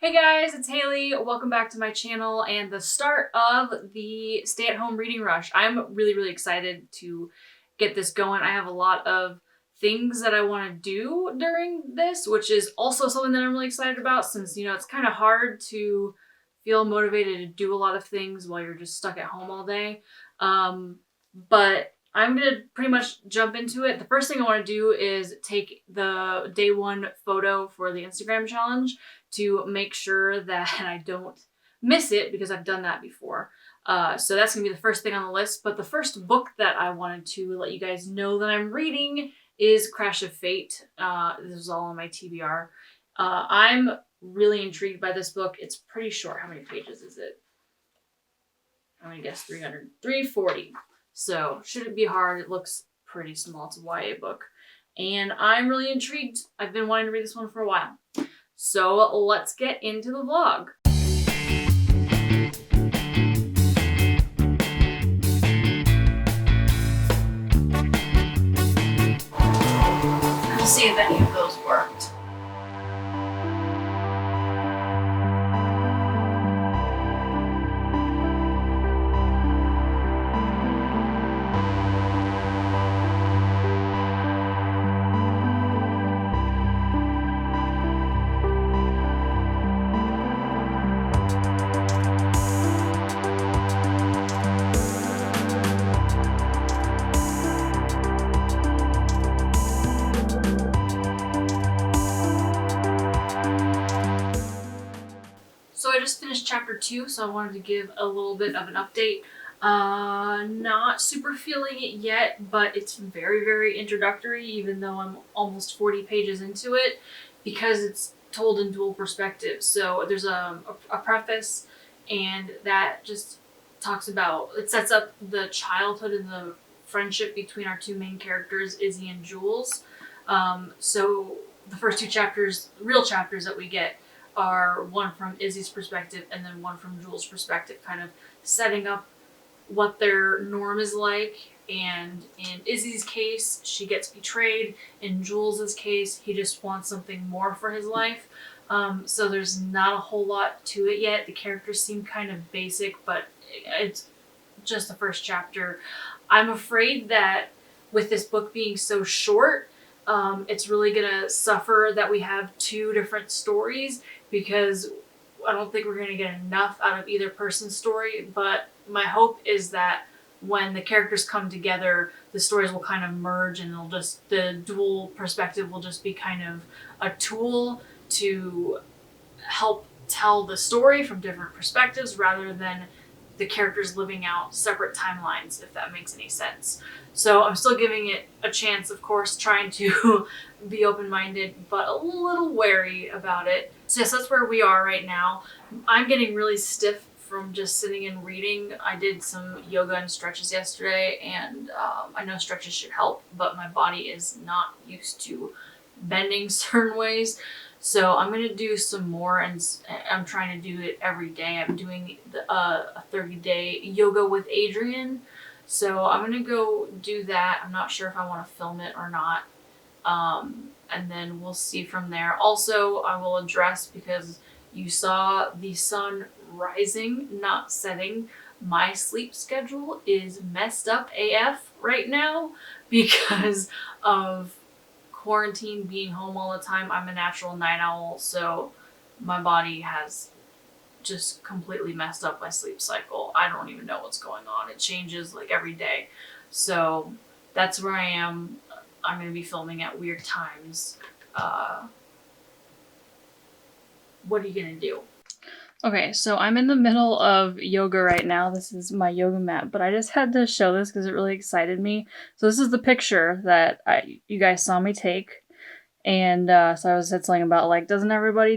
Hey guys, it's Haley. Welcome back to my channel and the start of the stay-at-home reading rush. I'm really excited to get this going. I have a lot of things that I want to do during this, which is also something that I'm really excited about since, it's kind of hard to feel motivated to do a lot of things while you're just stuck at home all day. But I'm going to pretty much jump into it. The first thing I want to do is take the day one photo for the Instagram challenge to make sure that I don't miss it because I've done that before. So that's gonna be the first thing on the list. But the first book that I wanted to let you guys know that I'm reading is Crash of Fate. This is all on my TBR. I'm really intrigued by this book. It's pretty short. How many pages is it? I'm gonna guess 340. So shouldn't be hard. It looks pretty small. It's a YA book. And I'm really intrigued. I've been wanting to read this one for a while. So let's get into the vlog. Let's see if any of those worked. So I just finished chapter 2, so I wanted to give a little bit of an update. Not super feeling it yet, but it's very introductory, even though I'm almost 40 pages into it, because it's told in dual perspectives. So there's a preface, and that just talks about, it sets up the childhood and the friendship between our two main characters, Izzy and Jules. So the first two chapters, real chapters that we get, are one from Izzy's perspective and then one from Jules' perspective, kind of setting up what their norm is like. And in Izzy's case, she gets betrayed. In Jules' case, he just wants something more for his life. So there's not a whole lot to it yet. The characters seem kind of basic, but it's just the first chapter. I'm afraid that with this book being so short, it's really gonna suffer that we have two different stories, because I don't think we're gonna get enough out of either person's story. But my hope is that when the characters come together, the stories will kind of merge, and the dual perspective will just be kind of a tool to help tell the story from different perspectives rather than the characters living out separate timelines, if that makes any sense. So I'm still giving it a chance, of course, trying to be open-minded, but a little wary about it. So yes, that's where we are right now. I'm getting really stiff from just sitting and reading. I did some yoga and stretches yesterday, and I know stretches should help, but my body is not used to bending certain ways. So I'm going to do some more, and I'm trying to do it every day. I'm doing a 30-day yoga with Adriene. So I'm going to go do that. I'm not sure if I want to film it or not. And then we'll see from there. Also, I will address, because you saw the sun rising, not setting, my sleep schedule is messed up AF right now because of quarantine, being home all the time. I'm a natural night owl, so my body has just completely messed up my sleep cycle. I don't even know what's going on. It changes like every day. So that's where I am. I'm going to be filming at weird times. What are you going to do? Okay, so I'm in the middle of yoga right now. This is my yoga mat, but I just had to show this because it really excited me. So this is the picture that you guys saw me take. And so I said something about, like, doesn't everybody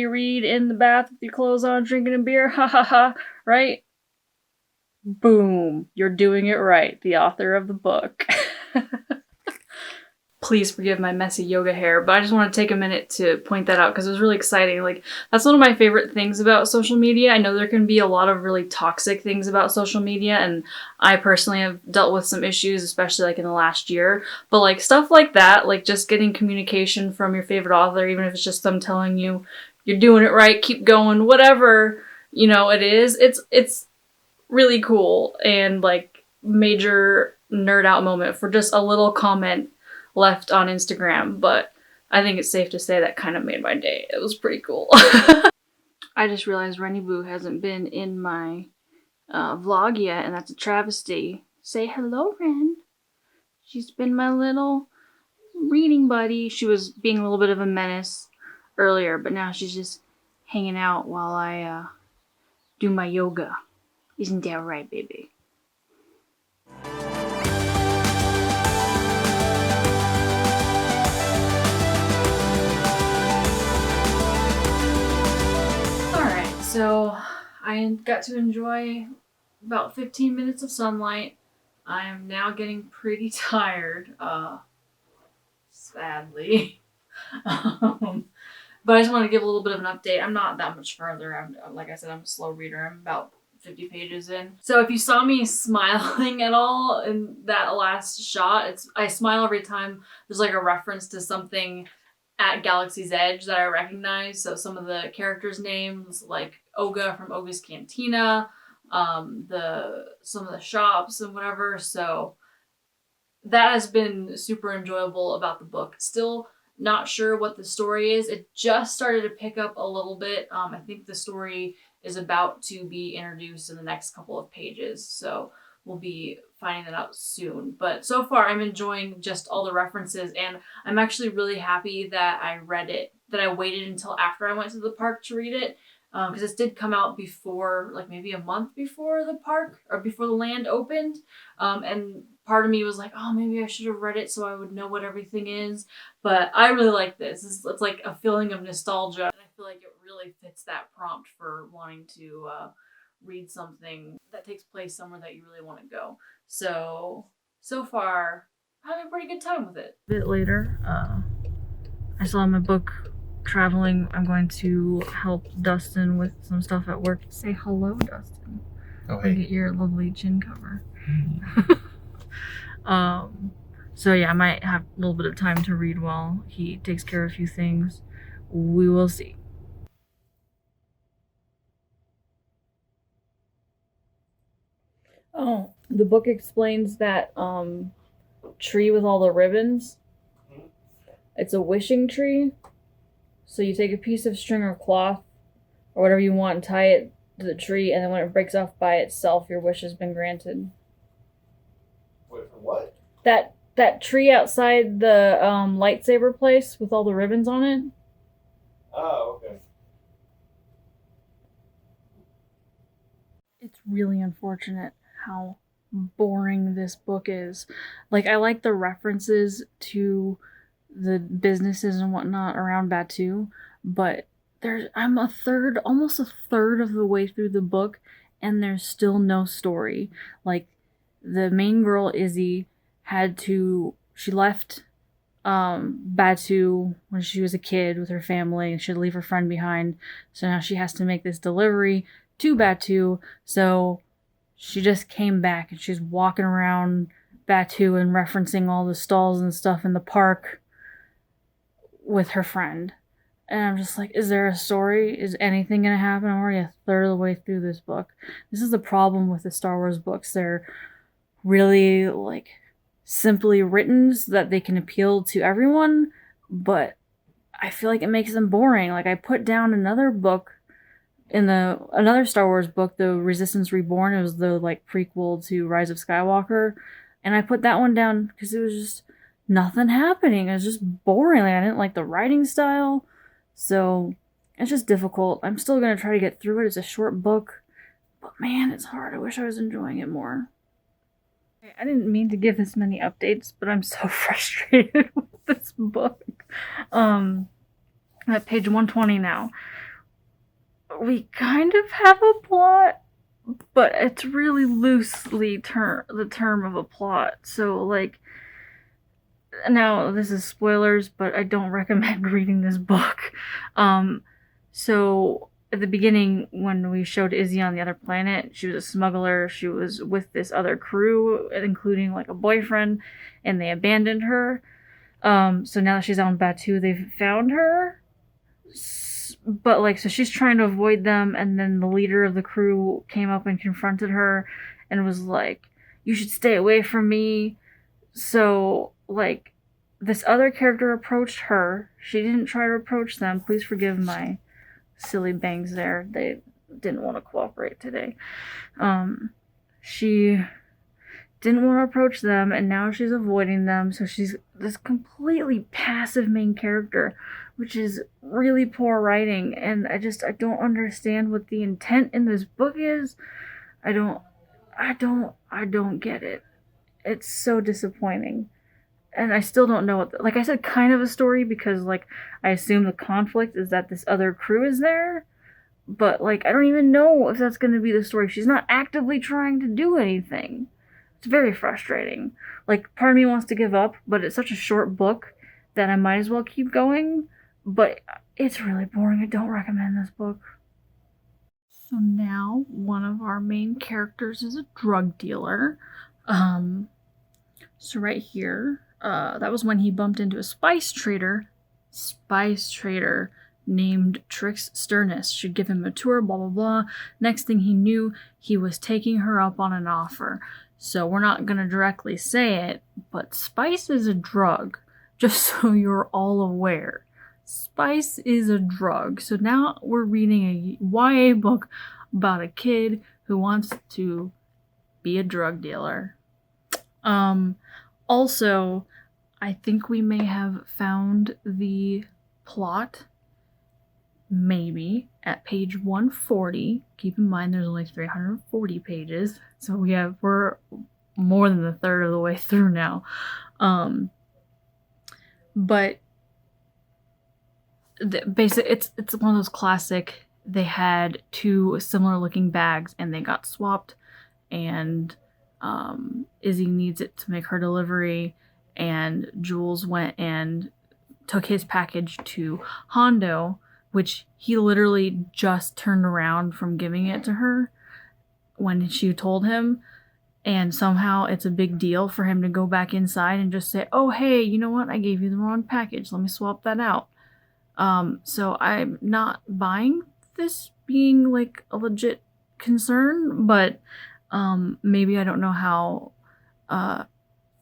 read in the bath with your clothes on, drinking a beer? Ha ha ha, right? Boom, you're doing it right, the author of the book. Please forgive my messy yoga hair, but I just want to take a minute to point that out because it was really exciting. Like, that's one of my favorite things about social media. I know there can be a lot of really toxic things about social media, and I personally have dealt with some issues, especially like in the last year. But like stuff like that, like just getting communication from your favorite author, even if it's just them telling you you're doing it right, keep going, whatever, you know, it is. It's really cool and like major nerd out moment for just a little comment left on Instagram, but I think it's safe to say that kind of made my day. It was pretty cool. I just realized Rennie Boo hasn't been in my vlog yet, and that's a travesty. Say hello, Ren. She's been my little reading buddy. She was being a little bit of a menace earlier, but now she's just hanging out while I do my yoga. Isn't that right, baby? Alright, so I got to enjoy about 15 minutes of sunlight. I am now getting pretty tired, sadly. But I just want to give a little bit of an update. I'm not that much further. Like I said, I'm a slow reader. I'm about 50 pages in. So if you saw me smiling at all in that last shot, I smile every time there's like a reference to something at Galaxy's Edge that I recognize. So some of the characters' names, like Oga from Oga's Cantina, some of the shops and whatever. So that has been super enjoyable about the book. Still not sure what the story is. It just started to pick up a little bit. I think the story is about to be introduced in the next couple of pages, so we'll be finding that out soon. But so far, I'm enjoying just all the references, and I'm actually really happy that I read it, that I waited until after I went to the park to read it, because this did come out before, like maybe a month before the park, or before the land opened, and part of me was like, oh, maybe I should have read it so I would know what everything is. But I really like this. It's like a feeling of nostalgia. And I feel like it really fits that prompt for wanting to read something that takes place somewhere that you really want to go. So far, I'm having a pretty good time with it. A bit later, I still have my book traveling. I'm going to help Dustin with some stuff at work. Say hello, Dustin. Oh, hey. Get your lovely chin cover. So yeah, I might have a little bit of time to read while he takes care of a few things. We will see. Oh, the book explains that tree with all the ribbons. It's a wishing tree. So you take a piece of string or cloth or whatever you want and tie it to the tree, and then when it breaks off by itself, your wish has been granted. Wait, for what? That tree outside the lightsaber place with all the ribbons on it. Oh, okay. It's really unfortunate how boring this book is. Like, I like the references to the businesses and whatnot around Batuu, but I'm almost a third of the way through the book, and there's still no story. Like, the main girl, Izzy, she left Batuu when she was a kid with her family, and she had to leave her friend behind, so now she has to make this delivery to Batuu. So she just came back, and she's walking around Batuu and referencing all the stalls and stuff in the park with her friend. And I'm just like, is there a story? Is anything gonna happen? I'm already a third of the way through this book. This is the problem with the Star Wars books. They're really, like, simply written so that they can appeal to everyone, but I feel like it makes them boring. Like, I put down another book another Star Wars book, the Resistance Reborn. It was the, like, prequel to Rise of Skywalker, and I put that one down because it was just nothing happening. It was just boring. Like, I didn't like the writing style, so it's just difficult. I'm still gonna try to get through it. It's a short book, but man, it's hard. I wish I was enjoying it more. I didn't mean to give this many updates, but I'm so frustrated with this book. I'm at page 120 now. We kind of have a plot, but it's really loosely the term of a plot. So, like, now this is spoilers, but I don't recommend reading this book. So at the beginning, when we showed Izzy on the other planet, she was a smuggler. She was with this other crew, including, like, a boyfriend, and they abandoned her. So now that she's out on Batuu, they've found her. but like, so she's trying to avoid them, and then the leader of the crew came up and confronted her and was like, you should stay away from me. So like, this other character approached her. She didn't try to approach them. Please forgive my silly bangs there. They didn't want to cooperate today. She didn't want to approach them, and now she's avoiding them. So she's this completely passive main character, which is really poor writing. And I don't understand what the intent in this book is. I don't get it. It's so disappointing. And I still don't know what, like I said, kind of a story, because like I assume the conflict is that this other crew is there, but like I don't even know if that's going to be the story. She's not actively trying to do anything. It's very frustrating. Like, part of me wants to give up, but it's such a short book that I might as well keep going. But it's really boring. I don't recommend this book. So now one of our main characters is a drug dealer. So right here, that was when he bumped into a spice trader named Trix Sternus. She'd give him a tour, blah, blah, blah. Next thing he knew, he was taking her up on an offer. So we're not going to directly say it, but spice is a drug, just so you're all aware. Spice is a drug. So now we're reading a YA book about a kid who wants to be a drug dealer. Also, I think we may have found the plot, maybe, at page 140. Keep in mind there's only 340 pages, so we're more than a third of the way through now. But it's one of those classic, they had two similar looking bags and they got swapped, and Izzy needs it to make her delivery, and Jules went and took his package to Hondo, which he literally just turned around from giving it to her when she told him, and somehow it's a big deal for him to go back inside and just say, oh hey, you know what, I gave you the wrong package, let me swap that out. So I'm not buying this being like a legit concern, but maybe I don't know how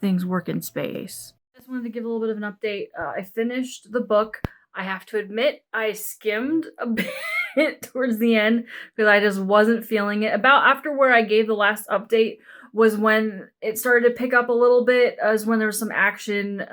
things work in space. I just wanted to give a little bit of an update. I finished the book. I have to admit, I skimmed a bit towards the end because I just wasn't feeling it. About after where I gave the last update was when it started to pick up a little bit, as when there was some action.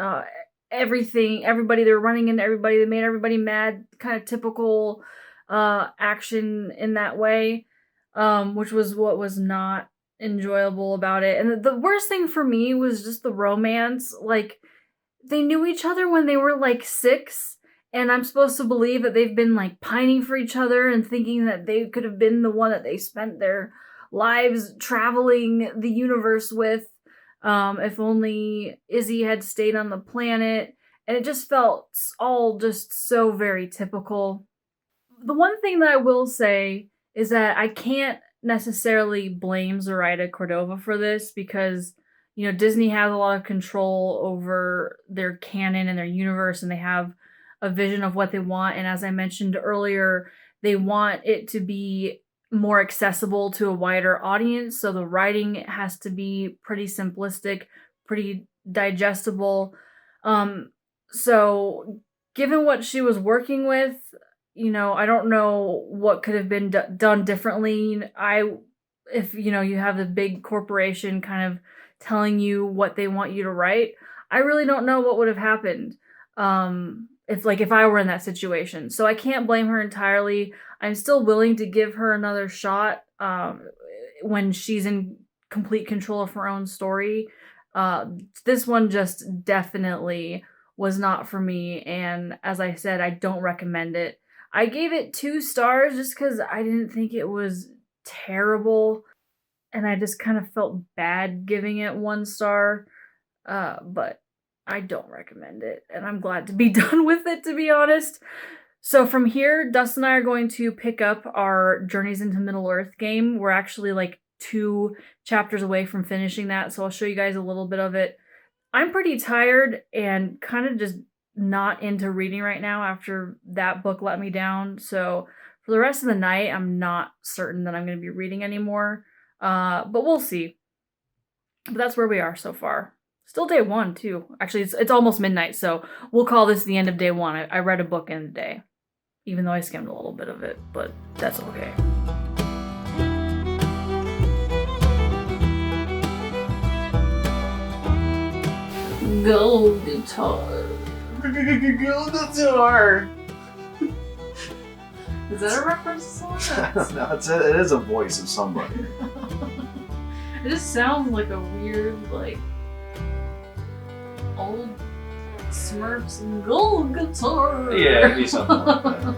Everybody, they were running into everybody, they made everybody mad, kind of typical action in that way, which was what was not enjoyable about it. And the worst thing for me was just the romance. Like, they knew each other when they were like 6, and I'm supposed to believe that they've been like pining for each other and thinking that they could have been the one that they spent their lives traveling the universe with. If only Izzy had stayed on the planet. And it just felt all just so very typical. The one thing that I will say is that I can't necessarily blame Zoraida Cordova for this, because, you know, Disney has a lot of control over their canon and their universe, and they have a vision of what they want. And as I mentioned earlier, they want it to be more accessible to a wider audience. So the writing has to be pretty simplistic, pretty digestible. So given what she was working with, you know, I don't know what could have been done differently. If, you know, you have the big corporation kind of telling you what they want you to write, I really don't know what would have happened. If I were in that situation. So I can't blame her entirely. I'm still willing to give her another shot when she's in complete control of her own story. This one just definitely was not for me, and as I said, I don't recommend it. I gave it 2 stars just because I didn't think it was terrible, and I just kind of felt bad giving it 1 star, but I don't recommend it, and I'm glad to be done with it, to be honest. So from here, Dustin and I are going to pick up our Journeys into Middle-earth game. We're actually like 2 chapters away from finishing that, so I'll show you guys a little bit of it. I'm pretty tired and kind of just not into reading right now after that book let me down. So for the rest of the night, I'm not certain that I'm going to be reading anymore. But we'll see. But that's where we are so far. Still day one, too. Actually, it's almost midnight, so we'll call this the end of day one. I read a book in a day, even though I skimmed a little bit of it, but that's okay. Go guitar. Go guitar. Is that a reference to someone? No, it is a voice of somebody. It just sounds like a weird, like, old Smurfs gold guitar. Yeah, it'd be something like that.